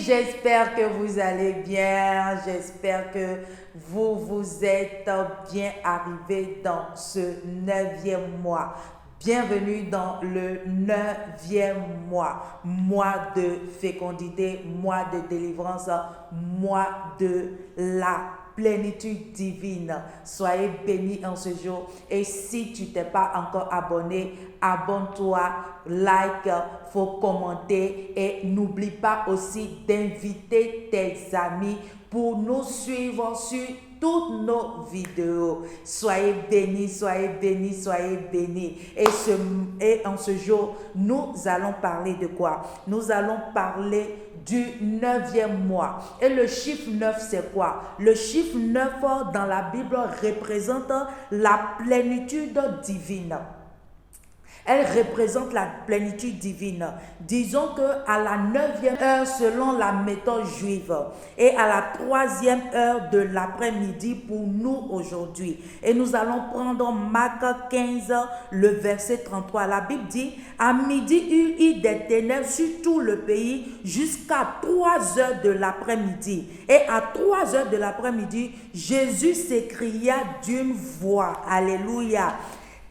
j'espère que vous allez bien. J'espère que vous êtes bien arrivés dans ce 9e mois. Bienvenue dans le 9e mois de fécondité, mois de délivrance, mois de la plénitude divine. Soyez bénis en ce jour. Et si tu t'es pas encore abonné, abonne-toi, like, faut commenter et n'oublie pas aussi d'inviter tes amis pour nous suivre sur toutes nos vidéos. Soyez bénis, soyez bénis, soyez bénis. Et en ce jour, nous allons parler de quoi? Nous allons parler du 9e mois. Et le chiffre 9, c'est quoi? Le chiffre 9 dans la Bible représente la plénitude divine. Elle représente la plénitude divine. Disons qu'à la 9e heure selon la méthode juive et à la 3e heure de l'après-midi pour nous aujourd'hui. Et nous allons prendre Marc 15, le verset 33. La Bible dit, à midi il y eut des ténèbres sur tout le pays jusqu'à 3 heures de l'après-midi. Et à 3 heures de l'après-midi, Jésus s'écria d'une voix, alléluia,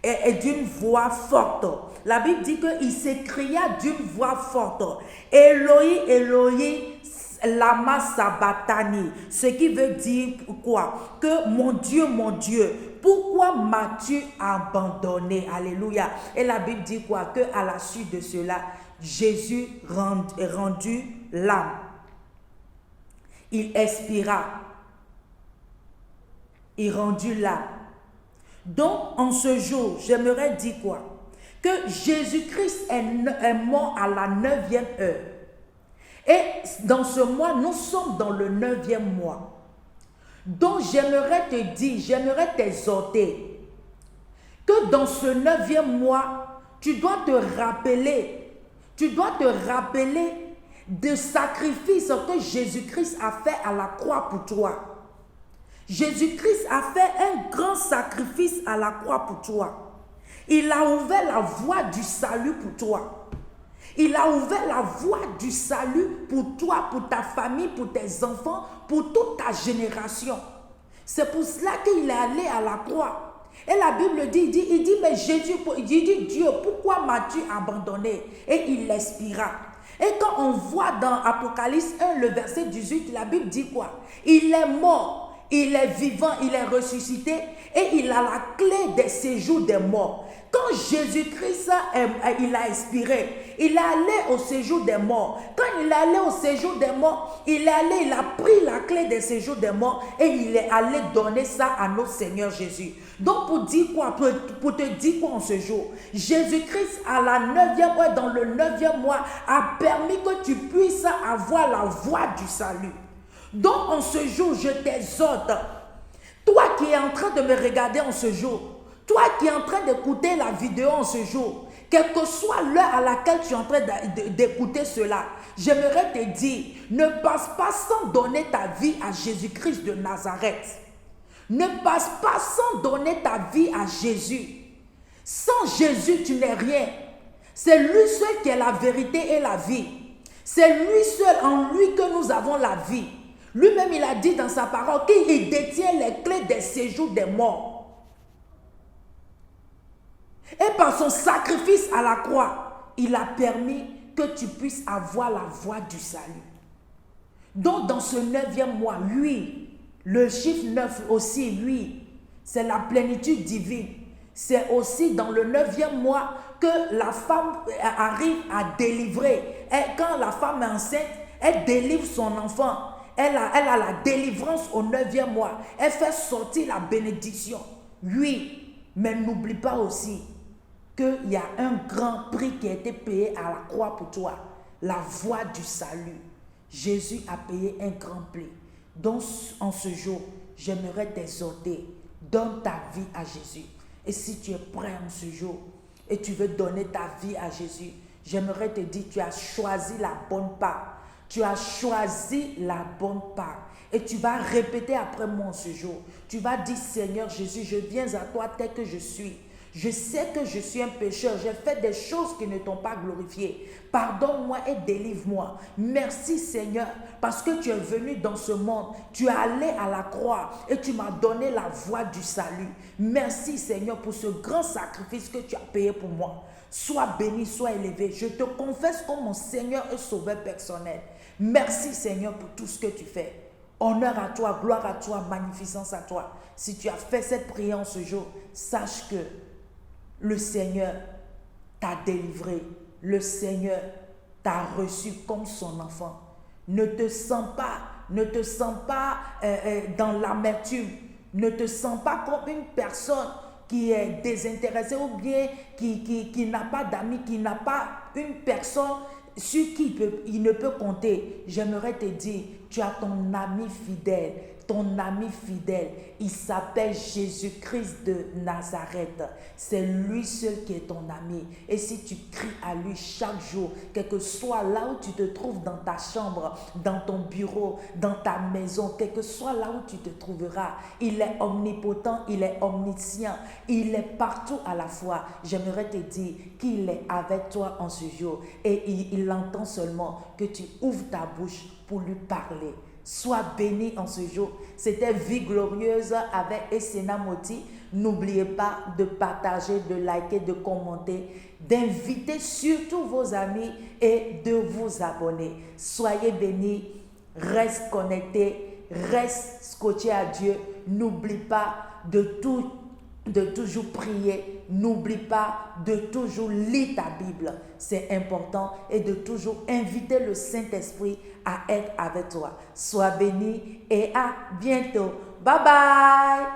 et d'une voix forte. La Bible dit qu'il s'écria d'une voix forte, Eloi, Eloi, lama sabachthani, ce qui veut dire quoi? Que mon Dieu, pourquoi m'as-tu abandonné? Alléluia. Et la Bible dit quoi? Que à la suite de cela, Jésus est rendu l'âme. Il expira. Il rendu l'âme. Donc, en ce jour, j'aimerais dire quoi? Que Jésus-Christ est mort à la 9e heure. Et dans ce mois, nous sommes dans le 9e mois. Donc, j'aimerais te dire, j'aimerais t'exhorter que dans ce 9e mois, tu dois te rappeler des sacrifices que Jésus-Christ a fait à la croix pour toi. Jésus-Christ a fait un grand sacrifice à la croix pour toi. Il a ouvert la voie du salut pour toi. Il a ouvert la voie du salut pour toi, pour ta famille, pour tes enfants, pour toute ta génération. C'est pour cela qu'il est allé à la croix. Et la Bible dit, il dit, mais Jésus, il dit, Dieu, pourquoi m'as-tu abandonné? Et il expira. Et quand on voit dans Apocalypse 1, le verset 18, la Bible dit quoi? Il est mort. Il est vivant, il est ressuscité et il a la clé des séjours des morts. Quand Jésus-Christ il a expiré, il est allé au séjour des morts. Quand il est allé au séjour des morts, il a pris la clé des séjours des morts et il est allé donner ça à notre Seigneur Jésus. Donc pour dire quoi, pour te dire quoi en ce jour, Jésus-Christ à la 9e heure, dans le 9e mois, a permis que tu puisses avoir la voie du salut. Donc en ce jour, je t'exhorte, toi qui es en train de me regarder en ce jour, toi qui es en train d'écouter la vidéo en ce jour, quelle que soit l'heure à laquelle tu es en train d'écouter cela, j'aimerais te dire, ne passe pas sans donner ta vie à Jésus-Christ de Nazareth. Ne passe pas sans donner ta vie à Jésus. Sans Jésus, tu n'es rien. C'est lui seul qui est la vérité et la vie. C'est lui seul, en lui que nous avons la vie. Lui-même, il a dit dans sa parole qu'il détient les clés des séjours des morts. Et par son sacrifice à la croix, il a permis que tu puisses avoir la voie du salut. Donc, dans ce 9e mois, lui, le chiffre 9 aussi, lui, c'est la plénitude divine. C'est aussi dans le 9e mois que la femme arrive à délivrer. Et quand la femme est enceinte, elle délivre son enfant. Elle a la délivrance au 9e mois. Elle fait sortir la bénédiction. Oui, mais n'oublie pas aussi qu'il y a un grand prix qui a été payé à la croix pour toi. La voie du salut. Jésus a payé un grand prix. Donc, en ce jour, j'aimerais t'exhorter. Donne ta vie à Jésus. Et si tu es prêt en ce jour et tu veux donner ta vie à Jésus, j'aimerais te dire, tu as choisi la bonne part. Tu as choisi la bonne part. Et tu vas répéter après moi ce jour. Tu vas dire, Seigneur Jésus, je viens à toi tel que je suis. Je sais que je suis un pécheur. J'ai fait des choses qui ne t'ont pas glorifié. Pardonne-moi et délivre-moi. Merci Seigneur parce que tu es venu dans ce monde. Tu es allé à la croix et tu m'as donné la voie du salut. Merci Seigneur pour ce grand sacrifice que tu as payé pour moi. Sois béni, sois élevé. Je te confesse comme mon Seigneur et Sauveur personnel. Merci Seigneur pour tout ce que tu fais. Honneur à toi, gloire à toi, magnificence à toi. Si tu as fait cette prière en ce jour, sache que le Seigneur t'a délivré. Le Seigneur t'a reçu comme son enfant. Ne te sens pas dans l'amertume. Ne te sens pas comme une personne qui est désintéressée ou bien qui n'a pas d'amis, qui n'a pas une personne sur qui il ne peut compter. J'aimerais te dire, tu as ton ami fidèle. Ton ami fidèle, il s'appelle Jésus-Christ de Nazareth. C'est lui seul qui est ton ami. Et si tu cries à lui chaque jour, quel que soit là où tu te trouves, dans ta chambre, dans ton bureau, dans ta maison, quel que soit là où tu te trouveras, il est omnipotent, il est omniscient, il est partout à la fois. J'aimerais te dire qu'il est avec toi en ce jour. Et il entend seulement que tu ouvres ta bouche pour lui parler. Sois béni en ce jour. C'était Vie Glorieuse avec Essena Moti. N'oubliez pas de partager, de liker, de commenter, d'inviter surtout vos amis et de vous abonner. Soyez bénis, reste connecté, reste scotché à Dieu. N'oublie pas de toujours prier. N'oublie pas de toujours lire ta Bible. C'est important. Et de toujours inviter le Saint-Esprit à être avec toi. Sois béni et à bientôt. Bye bye.